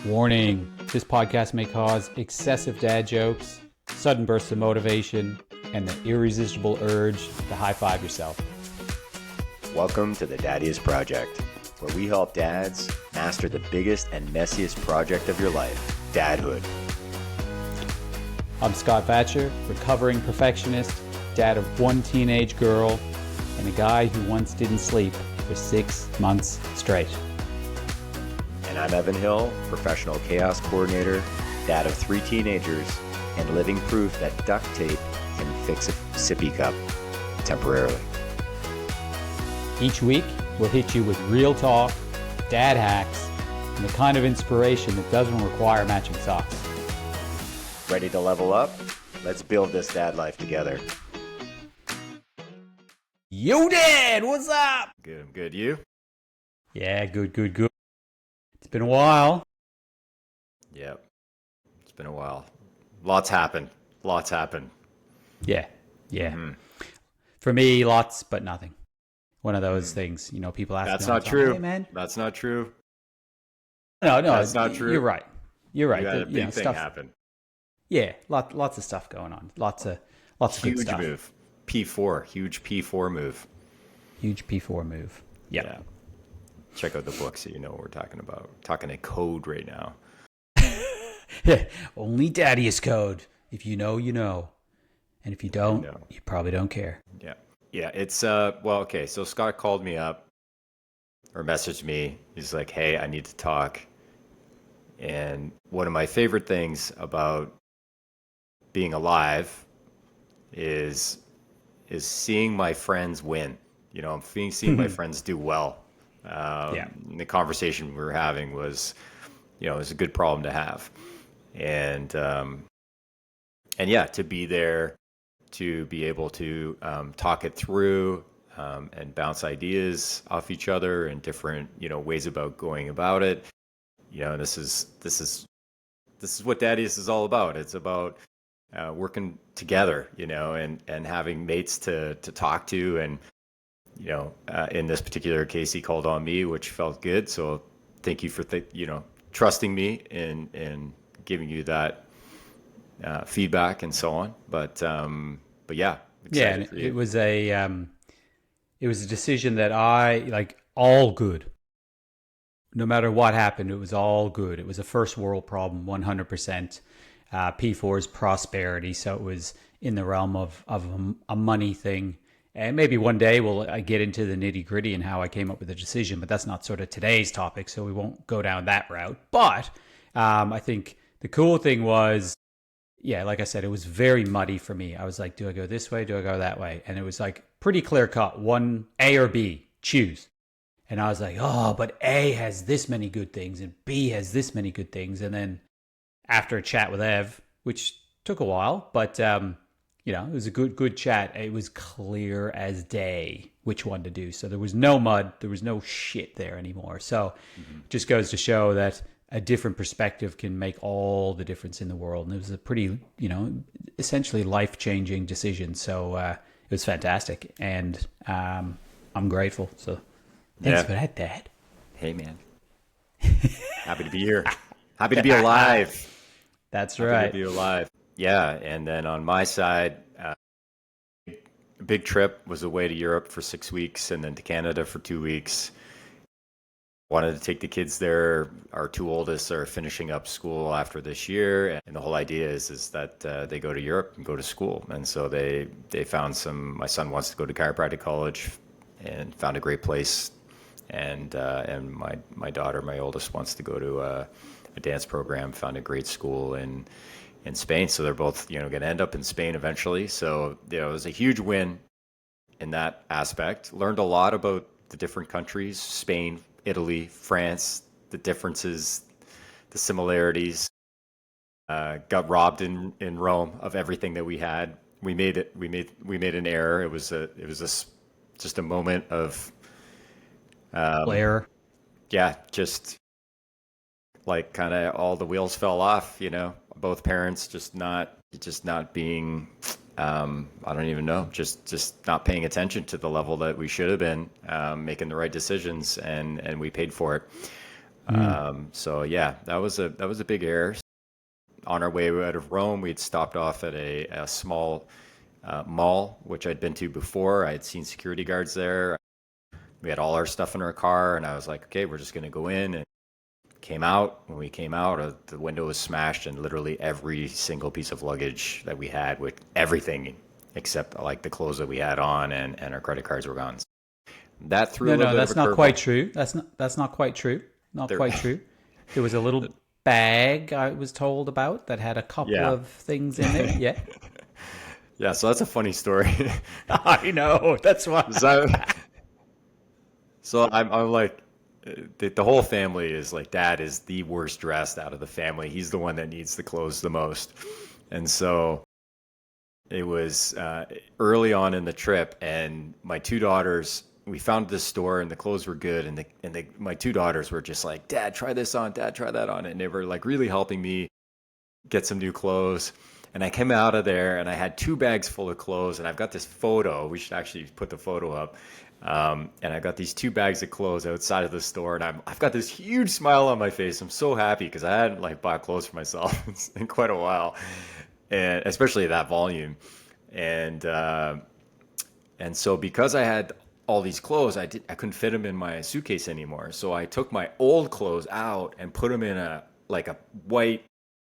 Warning, this podcast may cause excessive dad jokes, sudden bursts of motivation, and the irresistible urge to high-five yourself. Welcome to the Daddius Project, where we help dads master the biggest and messiest project of your life, dadhood. I'm Scott Batcher, recovering perfectionist, dad of one teenage girl, and a guy who once didn't sleep for 6 months straight. And I'm Evan Hill, professional chaos coordinator, dad of 3 teenagers, and living proof that duct tape can fix a sippy cup temporarily. Each week, we'll hit you with real talk, dad hacks, and the kind of inspiration that doesn't require matching socks. Ready to level up? Let's build this dad life together. Yo, Dad, what's up? Good, I'm good. You? Yeah, good. It's been a while. Yep. It's been a while. Lots happened. Yeah. Mm-hmm. For me, lots, but nothing. One of those things, people ask That's me all not the time, true. Hey, man. That's not true. No, That's not true. You're right. You had a big thing happen. Yeah, lots of stuff going on. Lots of good Huge stuff. move. P4. Huge P4 move. Huge P4 move. Yep. Yeah. Check out the book so you know what we're talking about. We're talking a code right now. Only Daddius code. If you know, you know. And if you don't, you probably don't care. Yeah. Yeah, it's, okay, so Scott called me up or messaged me. He's like, hey, I need to talk. And one of my favorite things about being alive is seeing my friends win. I'm seeing my friends do well. The conversation we were having was, it was a good problem to have. And yeah, to be there, to be able to talk it through and bounce ideas off each other and different, ways about going about it. This is what Daddius is all about. It's about working together, and having mates to talk to. And, in this particular case, he called on me, which felt good. So thank you for, trusting me and giving you that feedback and so on. But yeah. Yeah, it was a decision that I all good. No matter what happened, it was all good. It was a first world problem, 100%. P4's prosperity, so it was in the realm of a money thing. And maybe one day we'll get into the nitty gritty and how I came up with the decision, but that's not sort of today's topic, so we won't go down that route. But I think the cool thing was, like I said, it was very muddy for me. I was like, do I go this way? Do I go that way? And it was pretty clear cut, one A or B, choose. And I was like, oh, but A has this many good things and B has this many good things. And then after a chat with Ev, which took a while, but it was a good chat. It was clear as day which one to do. So there was no mud, there was no shit there anymore. So it just goes to show that a different perspective can make all the difference in the world. And it was a pretty, essentially life-changing decision. So it was fantastic, and I'm grateful. So thanks for that, Dad. Hey, man. Happy to be here. Happy to be alive. That's Happy right. to be alive. Yeah, and then on my side, a big trip was away to Europe for 6 weeks and then to Canada for 2 weeks. Wanted to take the kids there. Our 2 oldest are finishing up school after this year, and the whole idea is that they go to Europe and go to school. And so they found my son wants to go to chiropractic college and found a great place, and my daughter, my oldest, wants to go to a dance program, found a great school in Spain. So they're both, going to end up in Spain eventually. So, it was a huge win in that aspect. Learned a lot about the different countries, Spain, Italy, France, the differences, the similarities. Got robbed in Rome of everything that we had. We made an error. It was just a moment of Blair. Yeah, just kind of all the wheels fell off, both parents just not being, I don't even know, just not paying attention to the level that we should have been, making the right decisions, and we paid for it. Mm. So yeah, that was a big error. On our way out of Rome, we'd stopped off at a small mall, which I'd been to before. I had seen security guards there. We had all our stuff in our car, and I was like, okay, we're just going to go in. And came out. When we came out, the window was smashed, and literally every single piece of luggage that we had, with everything except like the clothes that we had on, and our credit cards were gone. That threw a No, little no, bit of that's a not quite curveball. true. That's not quite true. Not There, quite true. There was a little bag I was told about that had a couple yeah, of things in it. Yeah. yeah. So that's a funny story. I know. That's why. so, so I'm like, the whole family is like, Dad is the worst dressed out of the family. He's the one that needs the clothes the most, and so it was early on in the trip, and my two daughters. We found this store, and the clothes were good, and my two daughters were just like, Dad, try this on, Dad, try that on, and they were like really helping me get some new clothes. And I came out of there, and I had two bags full of clothes, and I've got this photo. We should actually put the photo up. And I got these two bags of clothes outside of the store, and I've got this huge smile on my face. I'm so happy because I hadn't like bought clothes for myself in quite a while, and especially that volume. And and so because I had all these clothes, I couldn't fit them in my suitcase anymore. So I took my old clothes out and put them in a white,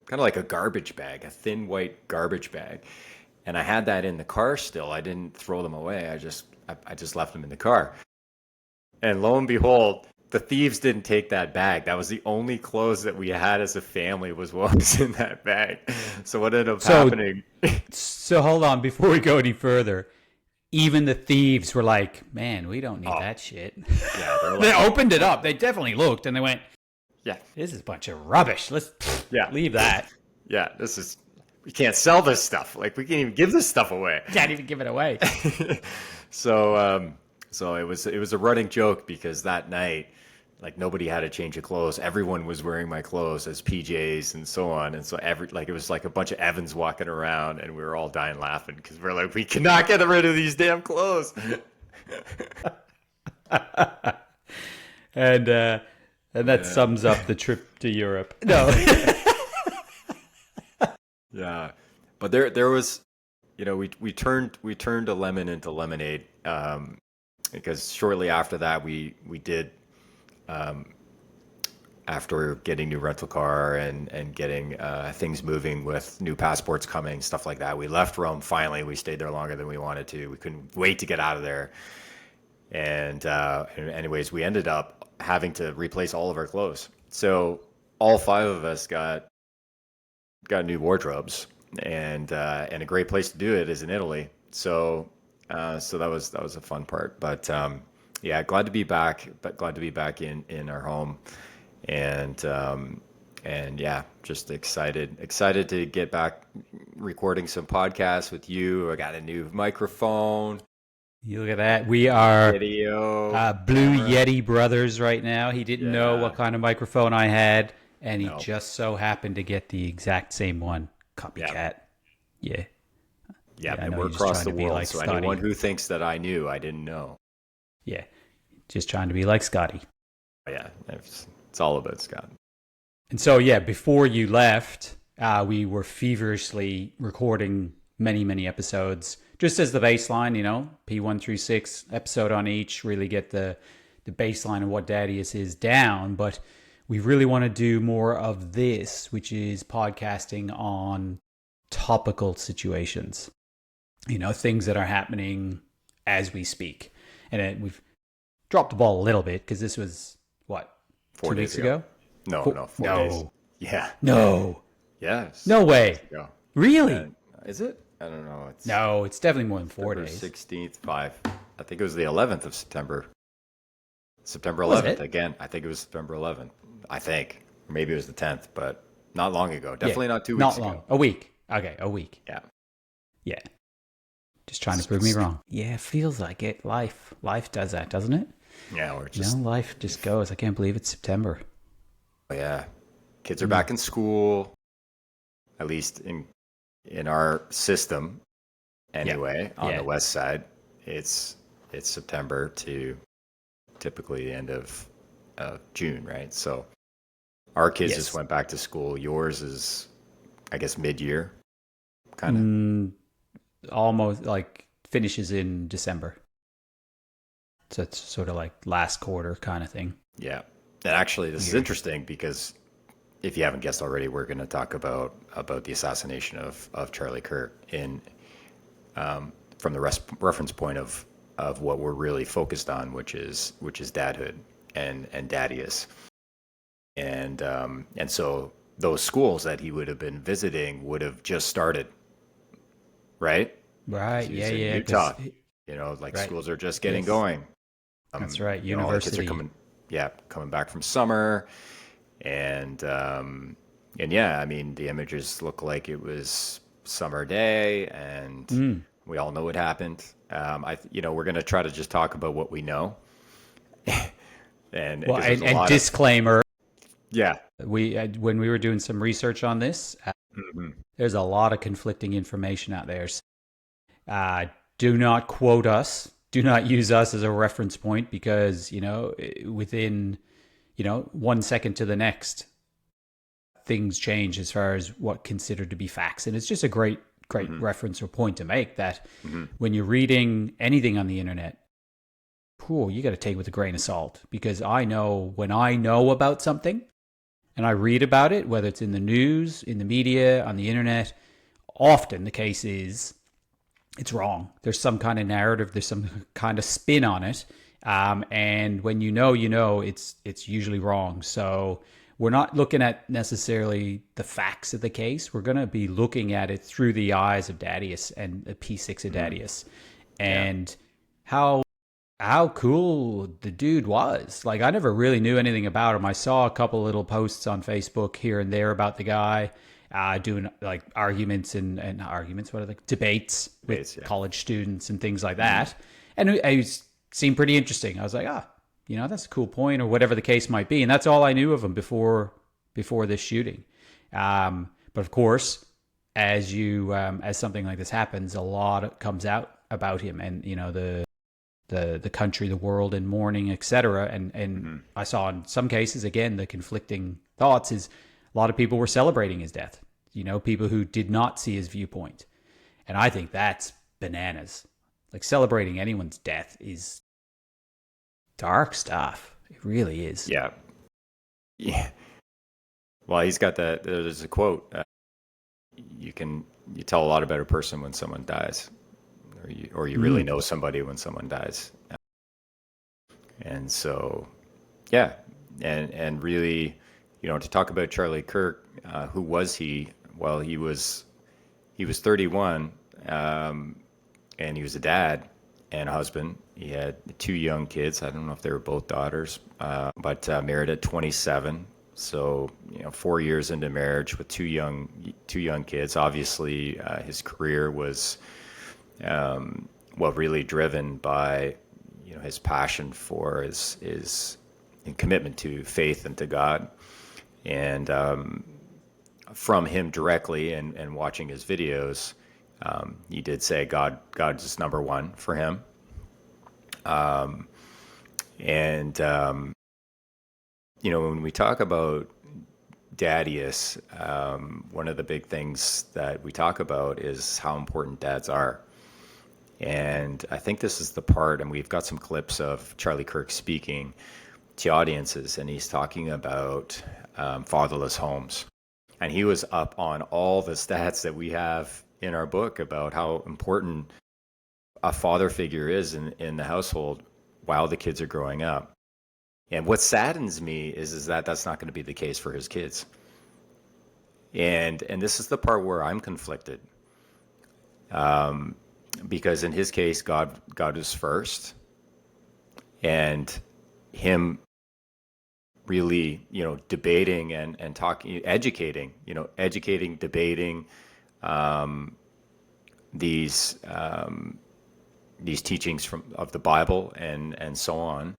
kind of like a garbage bag, a thin white garbage bag. And I had that in the car still. I didn't throw them away. I just left them in the car. And lo and behold, the thieves didn't take that bag. That was the only clothes that we had as a family, was what was in that bag. So what ended up So, happening? so hold on before we go any further. Even the thieves were like, "Man, we don't need Oh, that shit." yeah, they're They like, opened it up. They definitely looked and they went, yeah, "This is a bunch of rubbish. Let's yeah, leave that. yeah. We can't sell this stuff. Like, we can't even give this stuff away. Can't even give it away." So it was a running joke because that night, like, nobody had a change of clothes. Everyone was wearing my clothes as PJs and so on. And so it was like a bunch of Evans walking around, and we were all dying laughing because we're like, we cannot get rid of these damn clothes. And that Yeah. sums up the trip to Europe. No. Yeah. But there was, we turned a lemon into lemonade, because shortly after that we did, after getting new rental car and getting things moving with new passports coming, stuff like that. We left Rome finally. We stayed there longer than we wanted to. We couldn't wait to get out of there. And anyways, we ended up having to replace all of our clothes. So all five of us got new wardrobes, and a great place to do it is in Italy. So that was a fun part. But yeah, glad to be back. But glad to be back in our home, and yeah, just excited to get back recording some podcasts with you. I got a new microphone, You look at that. We are video, Blue camera. Yeti brothers right now. He didn't know Yeah, what kind of microphone I had, and he no, just so happened to get the exact same one. yeah, Copycat. Yeah. yeah, Yeah, I and know we're you're just across trying the to be world. like So anyone Scotty. who thinks that I knew, I didn't know. Yeah. Just trying to be like Scotty. Yeah, it's all about Scott. And so, yeah, before you left, we were feverishly recording many, many episodes, just as the baseline, P1 through 6 episode on each, really get the baseline of what Daddius is down. But we really want to do more of this, which is podcasting on topical situations, things that are happening as we speak. And we've dropped the ball a little bit because this was, what, 4 days 2 weeks ago. ago? No, Four, no, 4 days. no, Yeah. no, Yes. no 4 days way. ago. Really? Yeah. Is it? I don't know. It's No, it's definitely more than 4 September days. 16th, 5. I think it was the 11th of September. September Was 11th. it? Again, I think it was September 11th. I think. Maybe it was the 10th, but not long ago. Yeah, Definitely not 2 weeks not long. ago. A week. Okay, a week. Yeah. Yeah. Just trying to It's- prove me it's- wrong. Yeah, feels like it. Life does that, doesn't it? Yeah, we're just, Life just goes. I can't believe it's September. yeah. Kids are back in school, at least in our system anyway, on Yeah. the west side. It's September to typically the end of June, right? So Our kids just Yes. went back to school. Yours is, I guess, mid-year, kind of. Mm, almost like finishes in December. So it's sort of like last quarter kind of thing. Yeah. And actually, this is Weird. interesting because if you haven't guessed already, we're going to talk about the assassination of Charlie Kirk in from the reference point of what we're really focused on, which is dadhood and Daddius, and so those schools that he would have been visiting would have just started, right? Because Right. he Yeah. was in Yeah. Utah. Because, Like right. schools are just getting Yes. going. That's right. All the kids are University. coming, yeah, coming back from summer, and yeah, I mean the images look like it was summer day, and Mm. we all know what happened. We're gonna try to just talk about what we know, and Well, because there's a and lot of disclaimer, yeah, we when we were doing some research on this, hmm there's a lot of conflicting information out there. So, uh, do not quote us. Do not use us as a reference point because within 1 second to the next, things change as far as what considered to be facts, and it's just a great hmm reference or point to make that hmm when you're reading anything on the internet, cool, you got to take it with a grain of salt because I know when I know about something and I read about it, whether it's in the news, in the media, on the internet, often the case is it's wrong. There's some kind of narrative, there's some kind of spin on it. And when it's usually wrong. So we're not looking at necessarily the facts of the case. We're going to be looking at it through the eyes of Daddius and the P6 of hmm Daddius yeah, and how cool the dude was. Like I never really knew anything about him. I saw a couple little posts on Facebook here and there about the guy doing like arguments and arguments, what are they? Debates with base, yeah, college students and things like hmm that. And it seemed pretty interesting. I was like, that's a cool point or whatever the case might be. And that's all I knew of him before this shooting. But of course, as something like this happens, a lot comes out about him, and the country, the world in mourning, etc. And hmm I saw in some cases again the conflicting thoughts is a lot of people were celebrating his death. People who did not see his viewpoint, and I think that's bananas. Like celebrating anyone's death is dark stuff. It really is. yeah, yeah. Well, he's got that. There's a quote. You tell a lot about a person when someone dies, or you really Mm. know somebody when someone dies. And so, yeah, and really, to talk about Charlie Kirk, who was he? Well, he was 31, and he was a dad and a husband. He had two young kids. I don't know if they were both daughters, but married at 27. So 4 years into marriage with two young kids. Obviously, his career was really driven by his passion for his commitment to faith and to God, and from him directly and watching his videos, he did say God is number one for him, and when we talk about Daddius, one of the big things that we talk about is how important dads are. And I think this is the part, and we've got some clips of Charlie Kirk speaking to audiences, and he's talking about fatherless homes. And he was up on all the stats that we have in our book about how important a father figure is in the household while the kids are growing up. And what saddens me is that that's not going to be the case for his kids. And this is the part where I'm conflicted. Because in his case, God is first, and him really, debating and talking, educating, debating these teachings of the Bible and so on.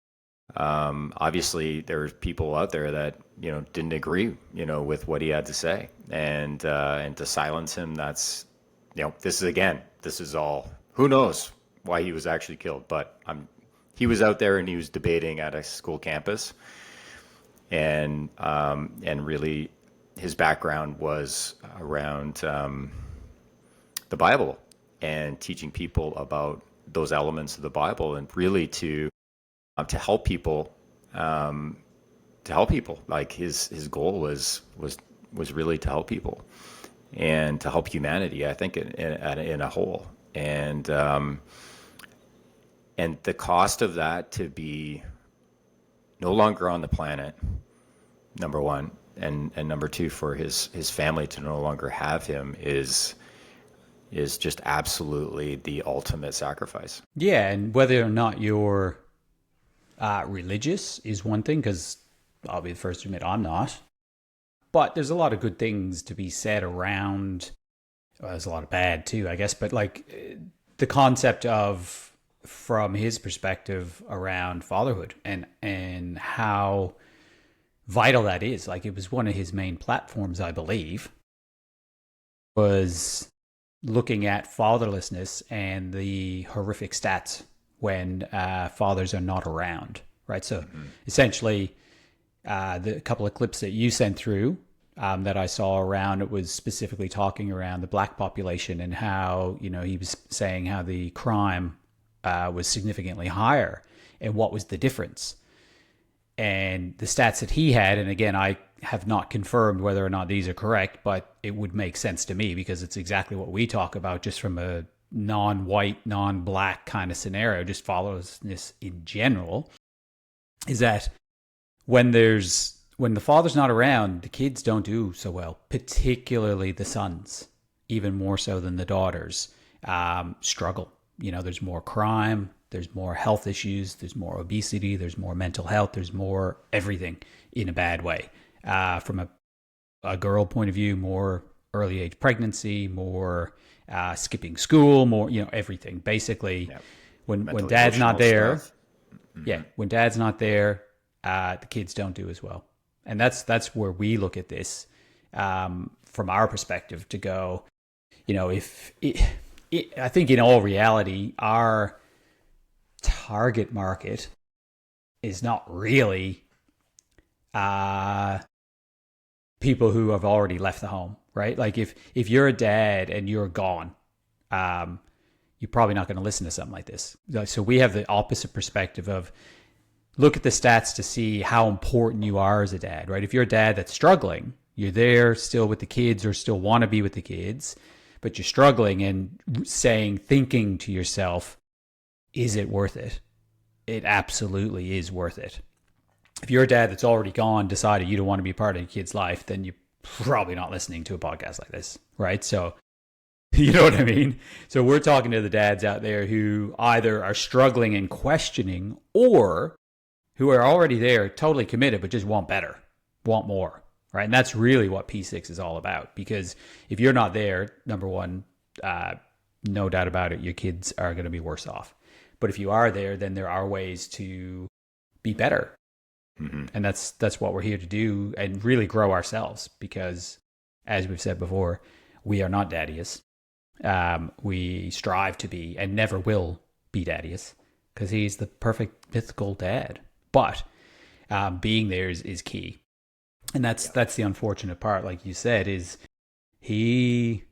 Obviously, there's people out there that didn't agree, with what he had to say, and to silence him, that's this is all, who knows why he was actually killed, but he was out there and he was debating at a school campus, and really his background was around the Bible and teaching people about those elements of the Bible, and really to help people, like his goal was really to help people and to help humanity, I think, in a whole. And the cost of that to be no longer on the planet, number one, and number two, for his family to no longer have him is just absolutely the ultimate sacrifice. Yeah, and whether or not you're religious is one thing, because I'll be the first to admit I'm not. But there's a lot of good things to be said around. Well, there's a lot of bad too, I guess. But like the concept of, from his perspective, around fatherhood and how vital that is. Like, it was one of his main platforms, I believe, was looking at fatherlessness and the horrific stats when fathers are not around, right? So essentially, the couple of clips that you sent through that I saw around, it was specifically talking around the black population and how, he was saying how the crime was significantly higher and what was the difference. And the stats that he had, and again, I have not confirmed whether or not these are correct, but it would make sense to me because it's exactly what we talk about just from a non-white, non-black kind of scenario, just fatherlessness in general, is that when the father's not around, the kids don't do so well, particularly the sons, even more so than the daughters, struggle. There's more crime, there's more health issues, there's more obesity, there's more mental health, there's more everything in a bad way. From a girl point of view, more early age pregnancy, more skipping school, more, everything. Basically, when dad's not there, when dad's not there, the kids don't do as well. And that's where we look at this from our perspective to go, I think in all reality, our target market is not really people who have already left the home, right? Like if you're a dad and you're gone, you're probably not going to listen to something like this. So we have the opposite perspective of, look at the stats to see how important you are as a dad, right? If you're a dad that's struggling, you're there still with the kids or still want to be with the kids, but you're struggling and thinking to yourself, is it worth it? It absolutely is worth it. If you're a dad that's already gone, decided you don't want to be a part of your kid's life, then you're probably not listening to a podcast like this, right? So, you know what I mean? So we're talking to the dads out there who either are struggling and questioning, or who are already there, totally committed, but just want better, want more, right? And that's really what P6 is all about. Because if you're not there, number one, no doubt about it, your kids are going to be worse off. But if you are there, then there are ways to be better. Mm-hmm. And that's what we're here to do, and really grow ourselves. Because, as we've said before, we are not Daddius. We strive to be, and never will be Daddius, because he's the perfect mythical dad. But being there is key. And that's the unfortunate part, like you said, is he,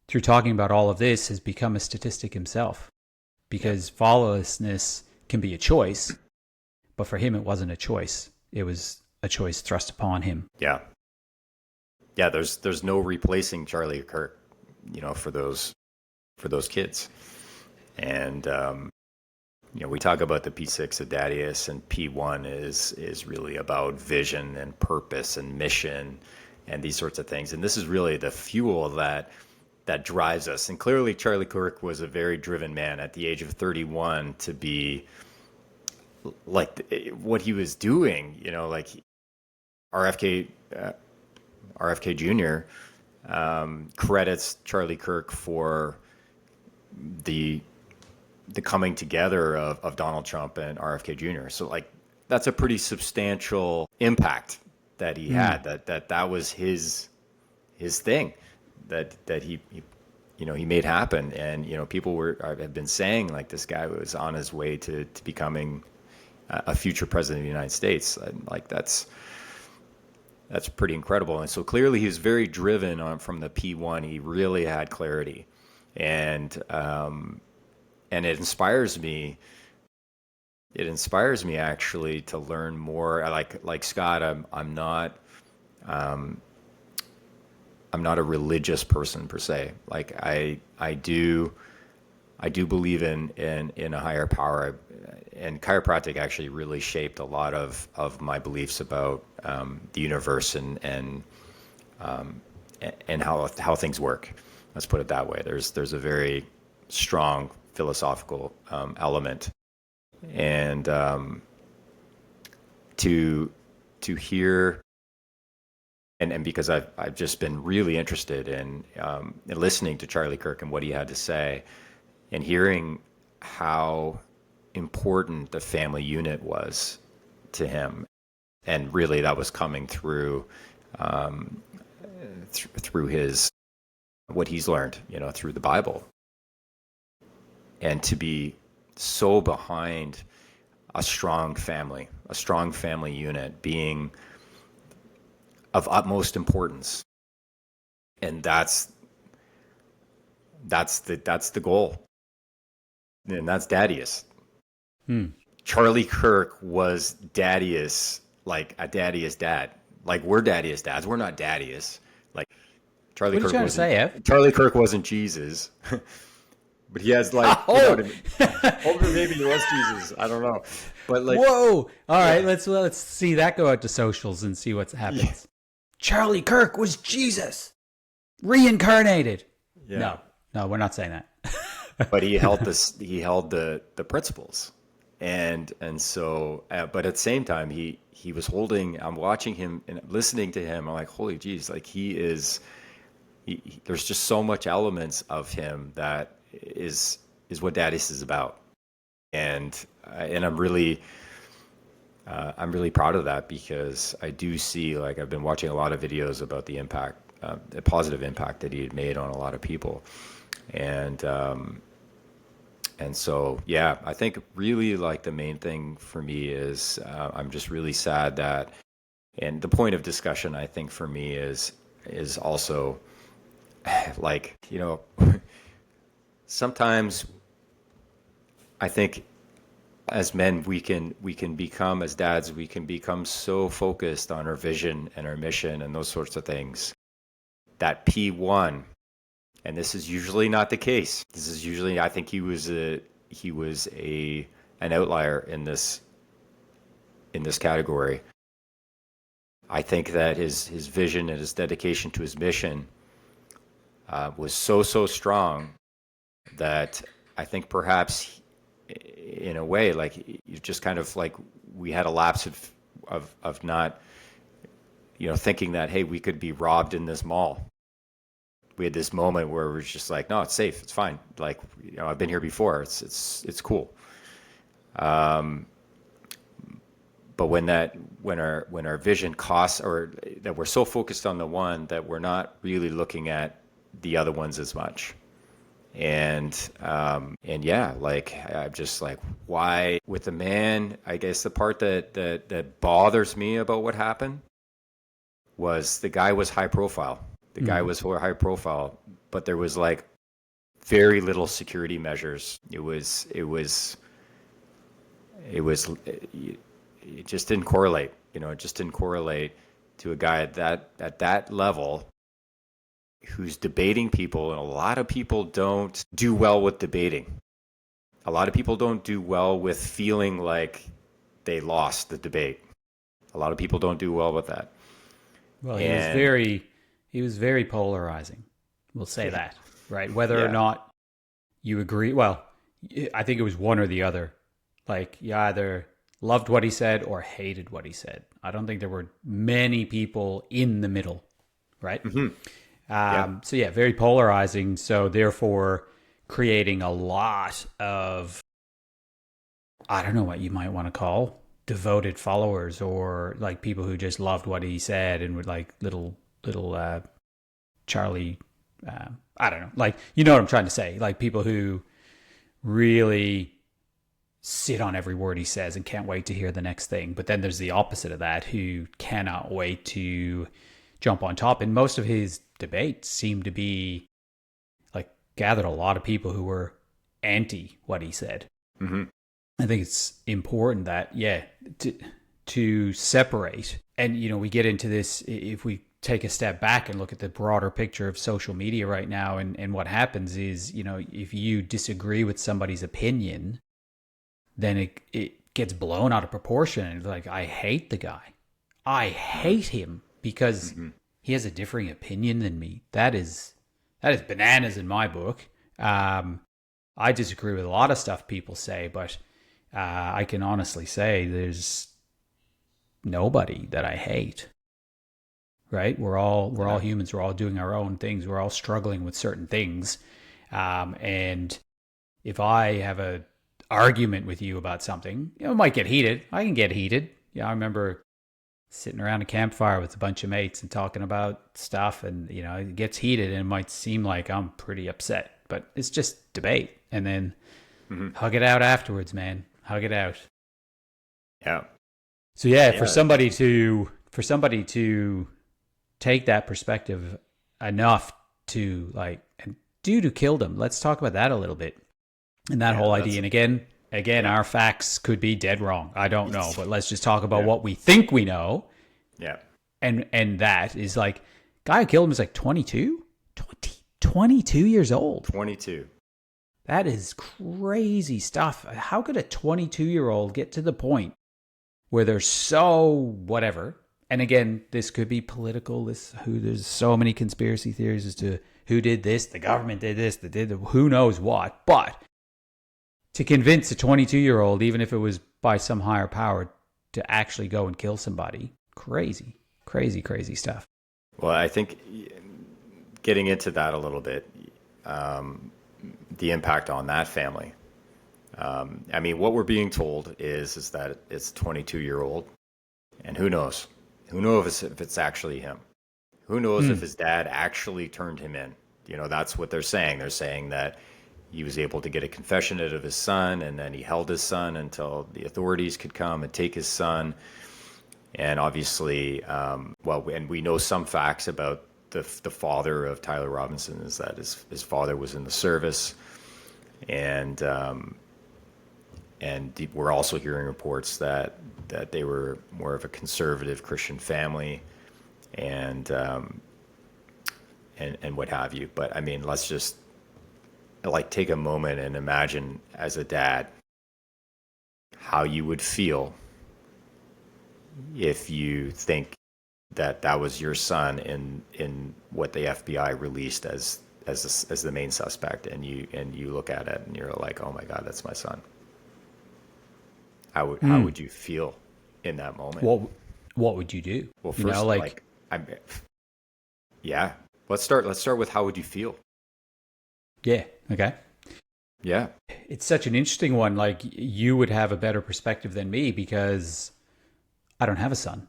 through talking about all of this, has become a statistic himself. Because fatherlessness can be a choice, but for him it wasn't a choice. It was a choice thrust upon him. Yeah. There's no replacing Charlie Kirk, for those kids. And we talk about the P6 of Daddius, and P1 is really about vision and purpose and mission and these sorts of things. And this is really the fuel that drives us. And clearly Charlie Kirk was a very driven man at the age of 31 to be like what he was doing, like RFK Jr. Credits Charlie Kirk for the coming together of Donald Trump and RFK Jr. So like that's a pretty substantial impact that he had. That was his thing that he made happen. And people have been saying like this guy was on his way to becoming a future president of the United States. And like that's That's pretty incredible. And so clearly he was very driven on from the P1. He really had clarity, and it inspires me. It inspires me actually to learn more. Like Scott, um, I'm not a religious person per se. Like I do believe in a higher power, and chiropractic actually really shaped a lot of my beliefs about the universe and how things work. Let's put it that way. There's a very strong philosophical element, and to hear and because I've just been really interested in listening to Charlie Kirk and what he had to say, and hearing how important the family unit was to him, and really that was coming through through his what he's learned, through the Bible, and to be so behind a strong family unit being of utmost importance, and that's the goal, and that's Daddius. Charlie Kirk was Daddius, like a Daddius dad. Like we're Daddius dads. We're not Daddius. Like Charlie What are you Kirk trying to wasn't. say, Ev? Charlie Kirk wasn't Jesus, but he has like you know what I mean. Or maybe he was Jesus. I don't know. But like, Whoa! All right, let's see that go out to socials and see what happens. Yeah. Charlie Kirk was Jesus reincarnated. Yeah. No, we're not saying that. But he held this. He held the principles, and so. But at the same time, he was holding. I'm watching him and listening to him. I'm like, holy geez! Like he is. There's just so much elements of him that is what Daddius is about, and I'm really proud of that, because I do see, like, I've been watching a lot of videos about the impact, the positive impact that he had made on a lot of people, and so yeah, I think really like the main thing for me is I'm just really sad that, and the point of discussion I think for me is also like, sometimes I think as men we can become, as dads, we can become so focused on our vision and our mission and those sorts of things that P1, and this is usually not the case. This is usually, I think he was an outlier in this category. I think that his vision and his dedication to his mission was so strong that I think perhaps in a way, like, you just kind of like, we had a lapse of not, thinking that, hey, we could be robbed in this mall. We had this moment where we're just like, no, it's safe, it's fine. Like, I've been here before. It's cool. But when our vision costs, or that we're so focused on the one that we're not really looking at the other ones as much. And yeah, like, I'm just like, why with the man, I guess the part that bothers me about what happened was the guy was high profile. The guy was high profile, but there was like very little security measures. It just didn't correlate. It just didn't correlate to a guy at that level who's debating people, and a lot of people don't do well with debating. A lot of people don't do well with feeling like they lost the debate. A lot of people don't do well with that. Well, he was very polarizing. We'll say that, right? Whether or not you agree, well, I think it was one or the other. Like, you either loved what he said or hated what he said. I don't think there were many people in the middle, right? So yeah, very polarizing. So therefore creating a lot of, I don't know what you might want to call devoted followers, or like people who just loved what he said and would like little Charlie, I don't know, like, you know what I'm trying to say, like people who really sit on every word he says and can't wait to hear the next thing. But then there's the opposite of that, who cannot wait to jump on top. And most of his debates seem to be like gathered a lot of people who were anti what he said. Mm-hmm. I think it's important that, to separate. And, we get into this, if we take a step back and look at the broader picture of social media right now, and what happens is, if you disagree with somebody's opinion, then it gets blown out of proportion. And like, I hate the guy. I hate him because he has a differing opinion than me. That is bananas in my book. I disagree with a lot of stuff people say, but I can honestly say there's nobody that I hate. Right? We're all humans. We're all doing our own things. We're all struggling with certain things. And if I have a argument with you about something, it might get heated. I can get heated. I remember sitting around a campfire with a bunch of mates and talking about stuff, and it gets heated, and it might seem like I'm pretty upset, but it's just debate. And then hug it out afterwards, man. Hug it out. Yeah. So for somebody to take that perspective enough to and dude who killed him. Let's talk about that a little bit. And that whole idea. And again, our facts could be dead wrong. I don't know, but let's just talk about what we think we know. Yeah. And that is like, guy who killed him is like 22 years old. 22. That is crazy stuff. How could a 22-year-old get to the point where they're so whatever? And again, this could be political. There's so many conspiracy theories as to who did this. The government did this. Who knows what. But to convince a 22-year-old, even if it was by some higher power, to actually go and kill somebody, crazy stuff. Well, I think getting into that a little bit, the impact on that family. I mean, what we're being told is that it's a 22-year-old, and who knows? Who knows if it's actually him? Who knows if his dad actually turned him in? That's what they're saying. They're saying that he was able to get a confession out of his son, and then he held his son until the authorities could come and take his son. And obviously, and we know some facts about the father of Tyler Robinson, is that his father was in the service, and we're also hearing reports that they were more of a conservative Christian family, and what have you. But I mean, let's just take a moment and imagine, as a dad, how you would feel if you think that was your son in what the FBI released as the main suspect, and you look at it and you're like, oh my God, that's my son. How would you feel in that moment? What would you do? Well, first, let's start with how would you feel? Yeah. Okay. Yeah. It's such an interesting one. Like, you would have a better perspective than me because I don't have a son.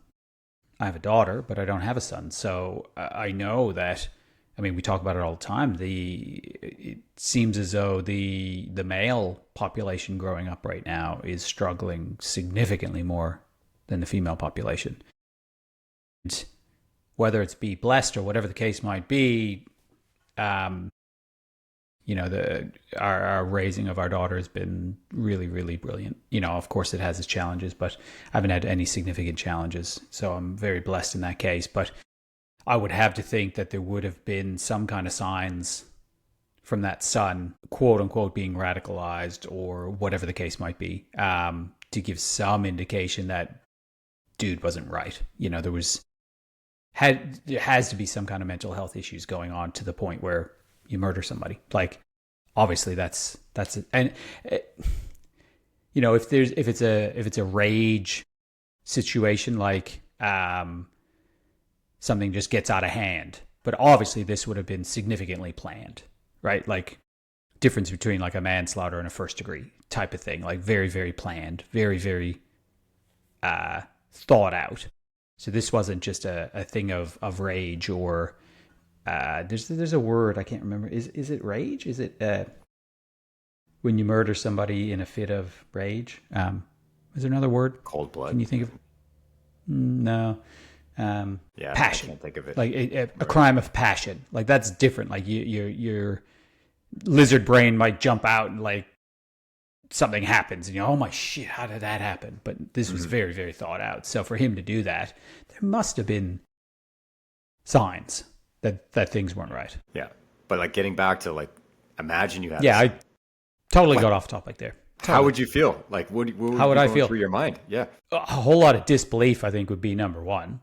I have a daughter, but I don't have a son. So I know that, I mean, we talk about it all the time. It seems as though the male population growing up right now is struggling significantly more than the female population. And whether it's be blessed or whatever the case might be, our raising of our daughter has been really, really brilliant. Of course it has its challenges, but I haven't had any significant challenges. So I'm very blessed in that case. But I would have to think that there would have been some kind of signs from that son, quote unquote, being radicalized or whatever the case might be, to give some indication that dude wasn't right. There has to be some kind of mental health issues going on to the point where you murder somebody. Like, obviously that's it. And if it's a rage situation, like something just gets out of hand, but obviously this would have been significantly planned, right? Like, difference between like a manslaughter and a first degree type of thing, like very, very planned, very, very thought out. So this wasn't just a thing of rage or there's a word I can't remember. Is it rage? Is it when you murder somebody in a fit of rage. Is there another word? Cold blood. Can you think of? No. Yeah, I Passion. can't think of it. Like a crime of passion. Like that's different. Like your lizard brain might jump out and like something happens and you're, oh my shit, how did that happen? But this was very, very thought out. So for him to do that, there must have been signs that things weren't right. Yeah. But like getting back to like, imagine you had I totally got off topic there. Totally. How would you feel? Like, how would I be feel through your mind? Yeah. A whole lot of disbelief, I think, would be number one.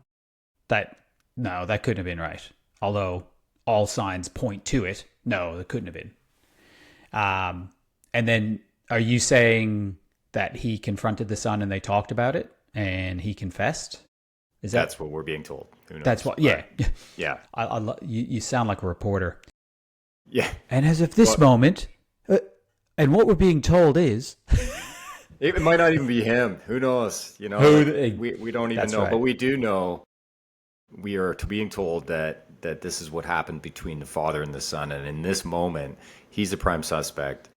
That couldn't have been right. Although all signs point to it. No, that couldn't have been. And then are you saying that he confronted the son and they talked about it and he confessed? That's what we're being told. Who knows? That's what, yeah. Yeah. You sound like a reporter. Yeah. And as of this moment, and what we're being told is... It might not even be him. Who knows? You know, we don't even know. Right. But we do know, we are being told that this is what happened between the father and the son. And in this moment, he's a prime suspect.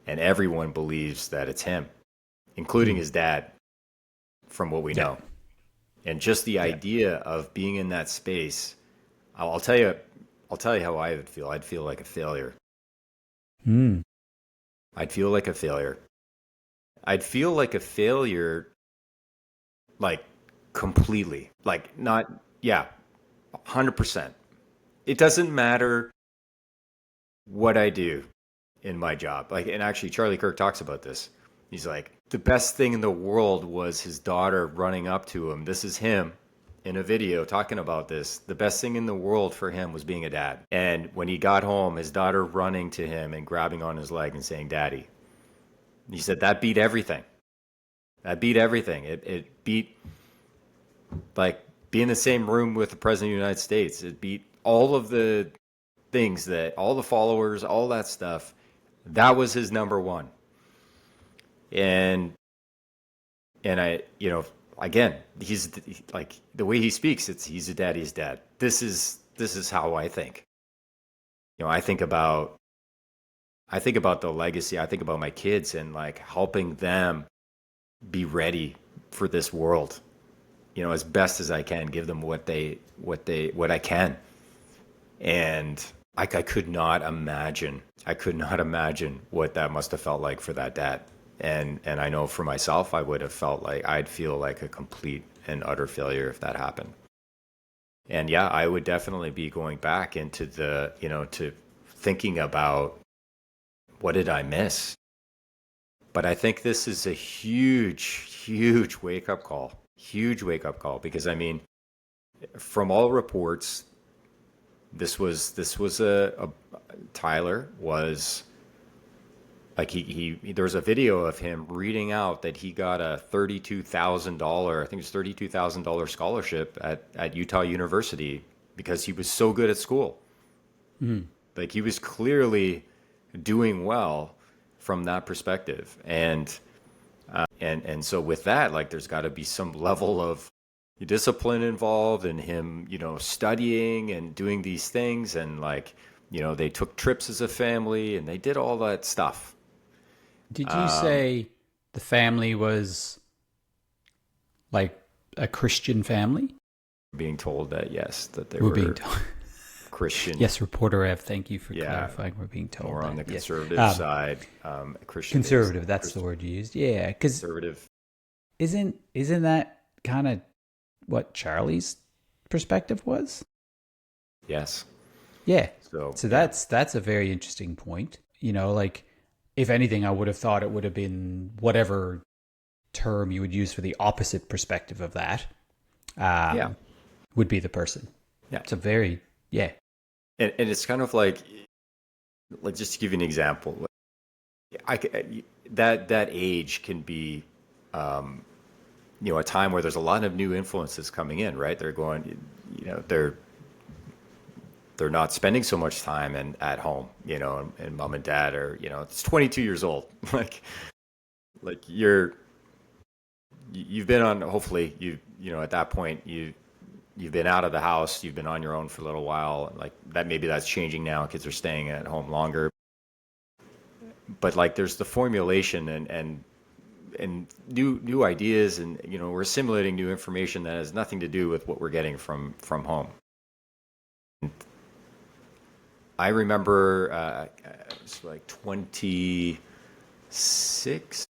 And everyone believes that it's him, including his dad, from what we know. And just the idea of being in that space, I'll tell you how I would feel. I'd feel like a failure. I'd feel like a failure. I'd feel like a failure, like completely, like not, 100%. It doesn't matter what I do in my job. Like, and actually Charlie Kirk talks about this. He's like, the best thing in the world was his daughter running up to him. This is him in a video talking about this. The best thing in the world for him was being a dad. And when he got home, his daughter running to him and grabbing on his leg and saying, "Daddy." He said that beat everything. That beat everything. It beat, like, being in the same room with the President of the United States. It beat all of the things that, all the followers, all that stuff. That was his number one. And I, again, he's like, the way he speaks, he's a daddy's dad. This is how I think. I think about the legacy. I think about my kids and like helping them be ready for this world, as best as I can, give them what I can. And I could not imagine what that must have felt like for that dad. And I know for myself, I'd feel like a complete and utter failure if that happened. And yeah, I would definitely be going back into to thinking about, what did I miss? But I think this is a huge wake-up call. Huge wake-up call. Because, I mean, from all reports, this was Tyler was, like, there was a video of him reading out that he got a $32,000, I think it was $32,000 scholarship at Utah University because he was so good at school. Like, he was clearly doing well from that perspective. And so with that, like, there's got to be some level of discipline involved in him, studying and doing these things. And like, they took trips as a family and they did all that stuff. Did you say the family was like a Christian family? Being told that, yes, that they were were being told. Christian. Yes, reporter Ev, thank you for clarifying. We're being told more that. on the conservative side. Christian. Conservative, that's the word you used. Yeah, because conservative. Isn't that kind of what Charlie's perspective was? Yes. Yeah. So that's a very interesting point. Like, if anything, I would have thought it would have been whatever term you would use for the opposite perspective of that. Would be the person. Yeah. It's a very, And it's kind of like just to give you an example, that age can be, a time where there's a lot of new influences coming in, right? They're going, they're not spending so much time at home, and mom and dad are, it's 22 years old. like you've been on, hopefully at that point, you've been out of the house, you've been on your own for a little while, like that, maybe that's changing now. Kids are staying at home longer. but like there's the formulation and new ideas, and we're assimilating new information that has nothing to do with what we're getting from home. I remember it was like 26.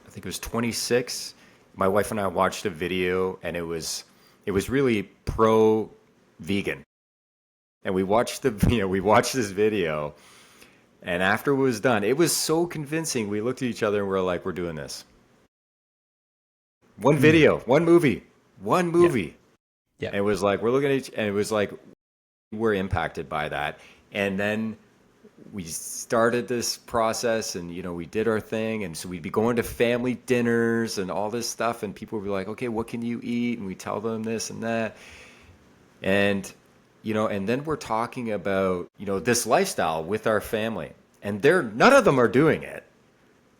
I think it was 26. My wife and I watched a video, and it was really pro vegan. And we watched we watched this video, and after it was done, it was so convincing. We looked at each other and we're like, we're doing this. One video, one movie, one Yeah. movie. Yeah. And it was like we're looking at each, and it was like we're impacted by that. And then we started this process, and we did our thing, and so we'd be going to family dinners and all this stuff, and people would be like, okay, what can you eat? And we tell them this and that, and and then we're talking about this lifestyle with our family, and none of them are doing it,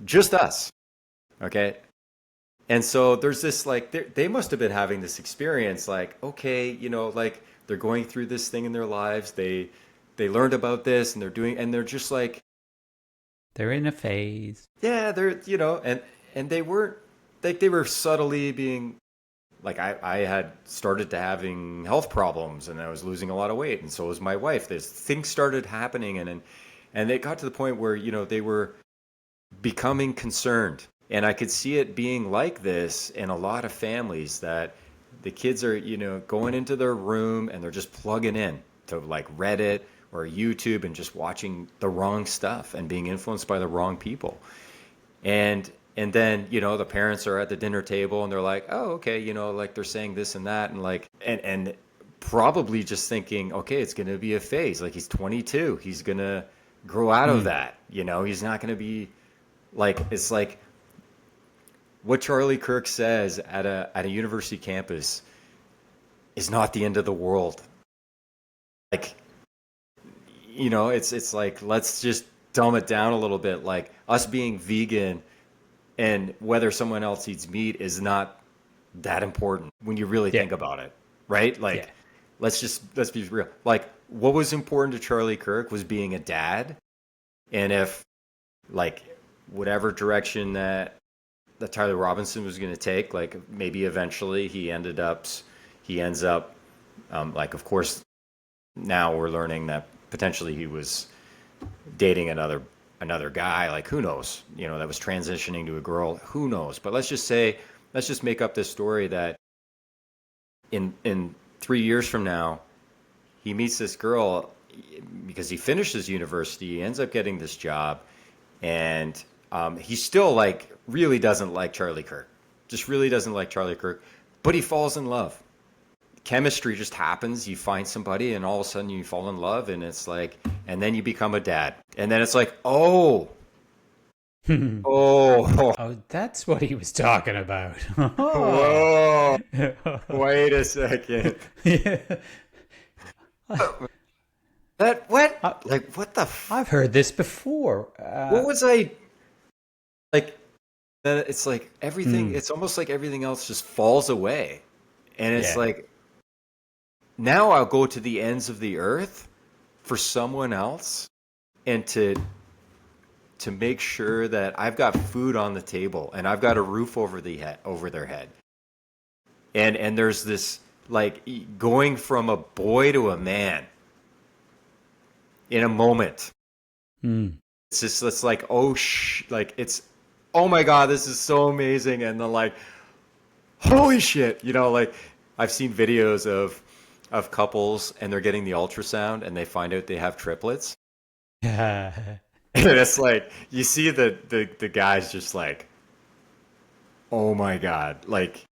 just us. Okay. And so there's this like they must have been having this experience, like, okay, like they're going through this thing in their lives, they learned about this, and they're just like, They're in a phase. yeah, they're and they weren't, like, they were subtly being like, I had started to having health problems, and I was losing a lot of weight, and so was my wife. This things started happening, and it got to the point where they were becoming concerned, and I could see it being like this in a lot of families, that the kids are going into their room and they're just plugging in to like Reddit or YouTube and just watching the wrong stuff and being influenced by the wrong people. And then the parents are at the dinner table and they're like, oh, okay, like they're saying this and that, and like and probably just thinking, okay, it's going to be a phase. Like, he's 22, he's going to grow out of that. He's not going to be like, it's like what Charlie Kirk says at a university campus is not the end of the world. Like, it's like, let's just dumb it down a little bit. Like, us being vegan and whether someone else eats meat is not that important when you really think about it, right? Like, let's be real. Like, what was important to Charlie Kirk was being a dad, and if, like, whatever direction that Tyler Robinson was going to take, like, maybe eventually he ends up, like, of course, now we're learning that potentially he was dating another guy, like, who knows, that was transitioning to a girl, who knows. But let's just make up this story that in 3 years from now, he meets this girl because he finishes university, he ends up getting this job, and he still, like, really doesn't like Charlie Kirk, just really doesn't like Charlie Kirk, but he falls in love. Chemistry just happens. You find somebody, and all of a sudden you fall in love, and it's like, and then you become a dad, and then it's like, oh, Oh, that's what he was talking about. whoa, wait a second. Yeah. That what? Like, what the? I've heard this before. What was I like? That it's like everything. It's almost like everything else just falls away, and it's like, now I'll go to the ends of the earth for someone else, and to make sure that I've got food on the table and I've got a roof over their head. And there's this, like, going from a boy to a man in a moment. It's just, it's like, like, it's, oh my God, this is so amazing. And then, like, holy shit, like, I've seen videos of couples, and they're getting the ultrasound, and they find out they have triplets. And it's like, you see the guy's just like, oh my God. Like,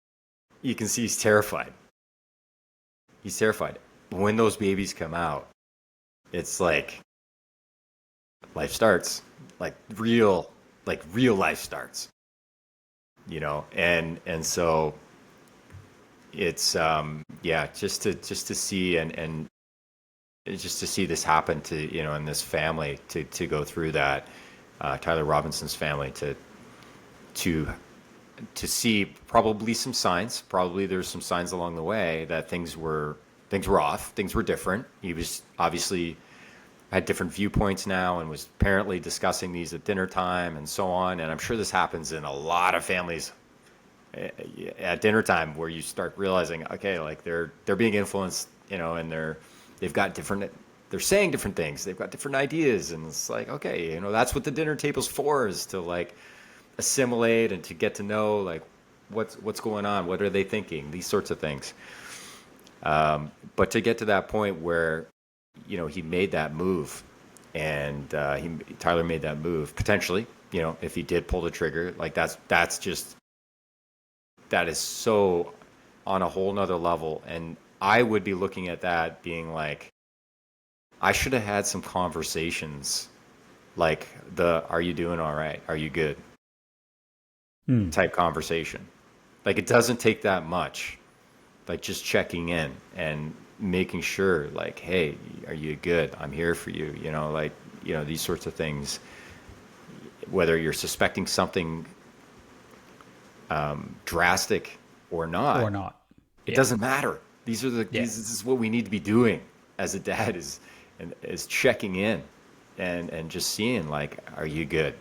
you can see he's terrified. He's terrified. When those babies come out, it's like, life starts. Like, real life starts. And so it's just to see, and just to see this happen to in this family, to go through that, Tyler Robinson's family, to see probably some signs. Probably there's some signs along the way that things were off, things were different. He was obviously had different viewpoints now and was apparently discussing these at dinner time and so on. And I'm sure this happens in a lot of families at dinner time, where you start realizing, okay, like they're being influenced, and they've got different, they're saying different things, they've got different ideas, and it's like, okay, that's what the dinner table's for, is to like assimilate and to get to know like what's going on, what are they thinking, these sorts of things. But to get to that point where he made that move, and Tyler made that move potentially, if he did pull the trigger, like that is so on a whole nother level. And I would be looking at that being like, I should have had some conversations, like are you doing all right? Are you good? Type conversation. Like, it doesn't take that much. Like, just checking in and making sure, like, hey, are you good? I'm here for you. These sorts of things, whether you're suspecting something drastic or not. It doesn't matter. This is what we need to be doing as a dad, is checking in and just seeing, like, are you good?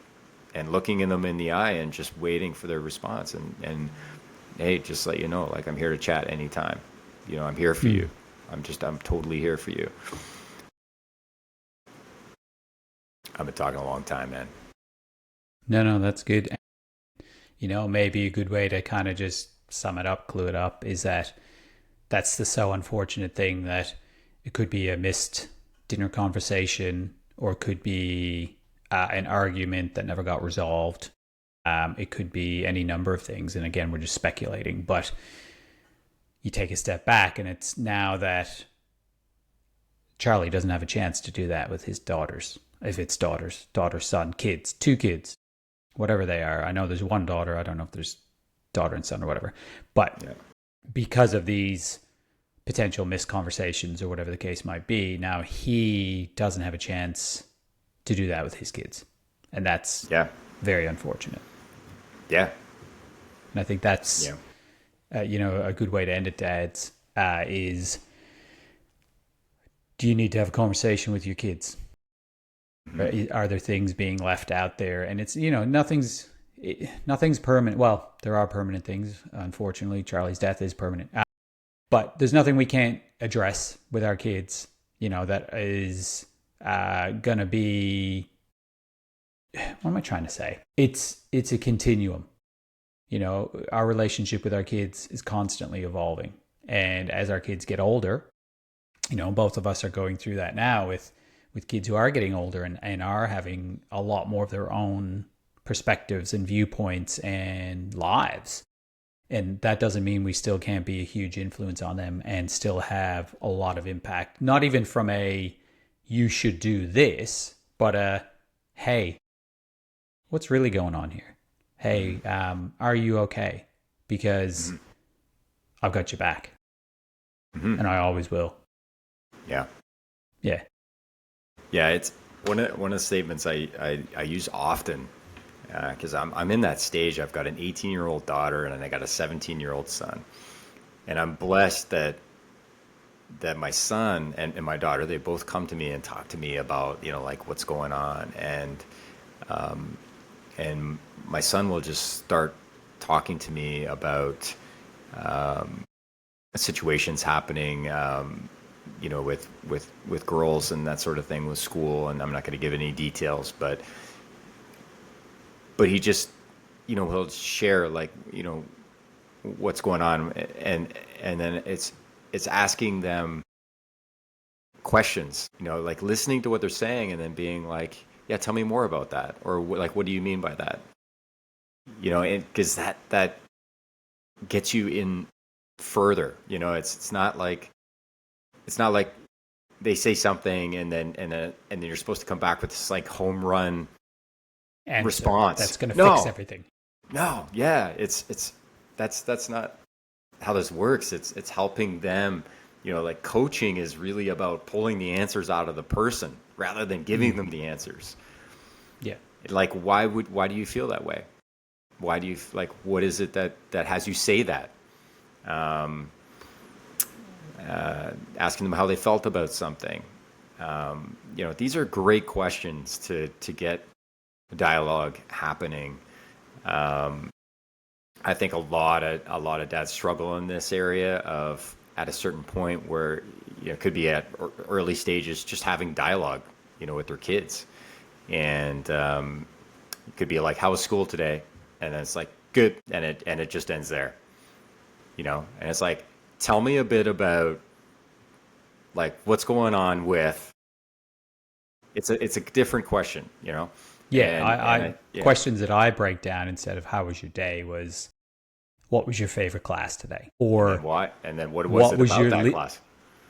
And looking them in the eye and just waiting for their response. And hey, just let you know, like, I'm here to chat anytime. I'm here for you. I'm totally here for you. I've been talking a long time, man. No, that's good. Maybe a good way to kind of just sum it up, clue it up, is that's the so unfortunate thing, that it could be a missed dinner conversation, or it could be an argument that never got resolved. It could be any number of things. And again, we're just speculating, but you take a step back, and it's now that Charlie doesn't have a chance to do that with his daughters. If it's daughters, daughter, son, kids, 2 kids, whatever they are. I know there's 1 daughter. I don't know if there's daughter and son or whatever. But because of these potential missed conversations or whatever the case might be, now he doesn't have a chance to do that with his kids. And that's very unfortunate. Yeah. And I think that's, a good way to end it, dads, is, do you need to have a conversation with your kids? Mm-hmm. Are there things being left out there? And it's, nothing's permanent. Well, there are permanent things. Unfortunately, Charlie's death is permanent. But there's nothing we can't address with our kids, that is going to be, what am I trying to say? It's a continuum. Our relationship with our kids is constantly evolving. And as our kids get older, both of us are going through that now with kids who are getting older and are having a lot more of their own perspectives and viewpoints and lives. And that doesn't mean we still can't be a huge influence on them and still have a lot of impact. Not even from a, you should do this, but a, hey, what's really going on here? Hey, are you okay? Because I've got your back. And I always will. Yeah. Yeah. Yeah, it's one of the statements I use often, because I'm in that stage. I've got an 18-year-old daughter and I got a 17-year-old son, and I'm blessed that my son and my daughter, they both come to me and talk to me about like what's going on, and my son will just start talking to me about situations happening. With girls and that sort of thing with school, and I'm not going to give any details, but he just, he'll share like, what's going on, and then it's asking them questions, like listening to what they're saying and then being like, yeah, tell me more about that, or like, what do you mean by that? Because that gets you in further. It's not like they say something and then you're supposed to come back with this like home run response that's going to fix everything. No, yeah, that's not how this works. It's helping them. Like coaching is really about pulling the answers out of the person rather than giving them the answers. Yeah. Like, why do you feel that way? Why do you like? What is it that has you say that? Asking them how they felt about something, These are great questions to get dialogue happening. I think a lot of dads struggle in this area of at a certain point where it could be at early stages just having dialogue, with their kids, and it could be like, "How was school today?" And then it's like, "Good," and it just ends there, and it's like, "Tell me a bit about like what's going on with." It's a different question, Yeah, questions that I break down instead of "How was your day?" was, "What was your favorite class today?" Or what? And then what was it about that class?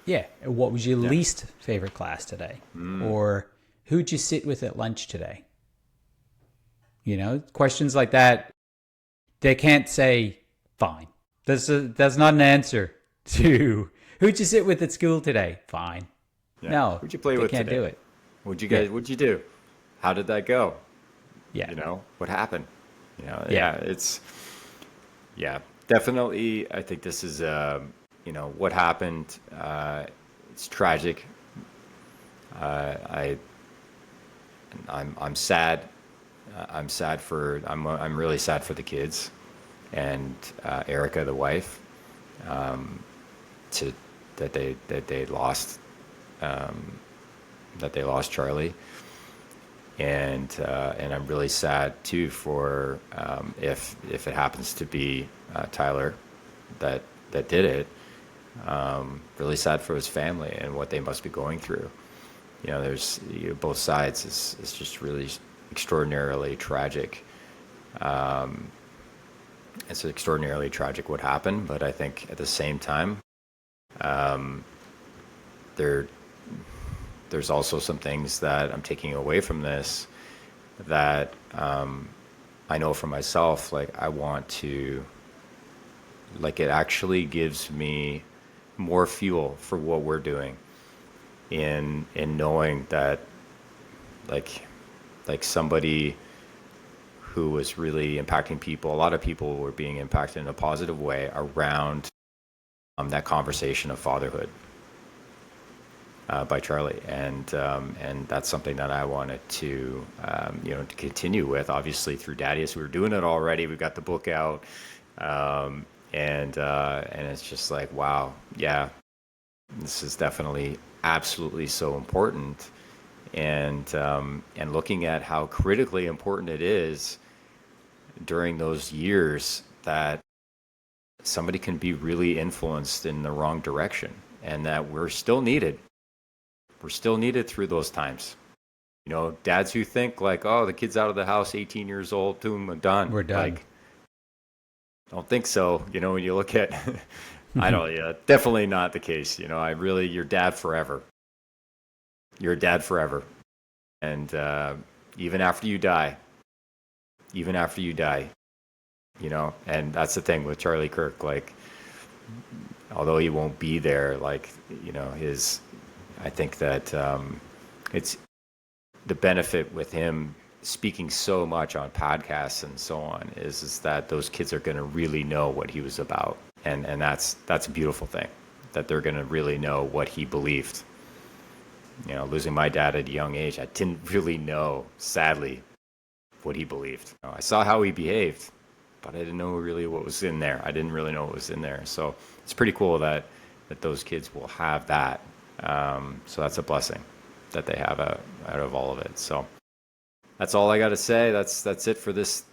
Yeah, what was your least favorite class today? Or who'd you sit with at lunch today? Questions like that. They can't say fine. That's not an answer to who'd you sit with at school today? Fine. Yeah. No, who'd you play with today? Can't do it. What'd you do? How did that go? Yeah. What happened? Definitely. I think this is, what happened. It's tragic. I'm sad. I'm really sad for the kids and Erica, the wife, that they lost Charlie, and I'm really sad too for if it happens to be Tyler that did it. Really sad for his family and what they must be going through. There's both sides. It's just really extraordinarily tragic. It's extraordinarily tragic what happened, but I think at the same time, there's also some things that I'm taking away from this that I know for myself. Like, I want to, it actually gives me more fuel for what we're doing in knowing that like somebody who was really impacting people, a lot of people were being impacted in a positive way around that conversation of fatherhood by Charlie, and that's something that I wanted to to continue with. Obviously through Daddius, we were doing it already. We've got the book out, and it's just like, wow, yeah, this is definitely absolutely so important, and looking at how critically important it is during those years that somebody can be really influenced in the wrong direction, and that we're still needed. We're still needed through those times. Dads who think like, oh, the kid's out of the house, 18 years old, boom, done. We're done. Like, don't think so. When you look at, I don't, definitely not the case. You're dad forever. You're a dad forever. And even after you die, and that's the thing with Charlie Kirk, like, although he won't be there, like, I think that it's the benefit with him speaking so much on podcasts and so on is that those kids are going to really know what he was about. And that's a beautiful thing, that they're going to really know what he believed. Losing my dad at a young age, I didn't really know, sadly, what he believed. I saw how he behaved, but I didn't know really what was in there. I didn't really know what was in there. So it's pretty cool that those kids will have that. So that's a blessing that they have out of all of it. So that's all I got to say. That's it for this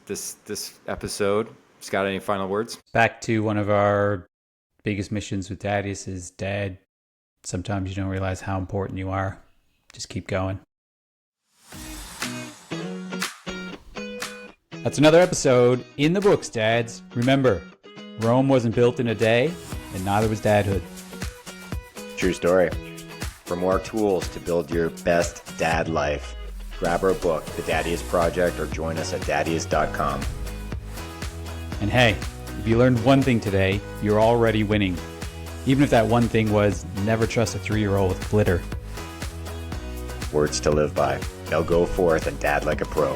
episode. Scott, any final words? Back to one of our biggest missions with Daddius is, Dad, sometimes you don't realize how important you are. Just keep going. That's another episode in the books, dads. Remember, Rome wasn't built in a day, and neither was dadhood. True story. For more tools to build your best dad life, grab our book, The Daddius Project, or join us at daddius.com. And hey, if you learned one thing today, you're already winning. Even if that one thing was never trust a 3-year-old with glitter. Words to live by. Now go forth and dad like a pro.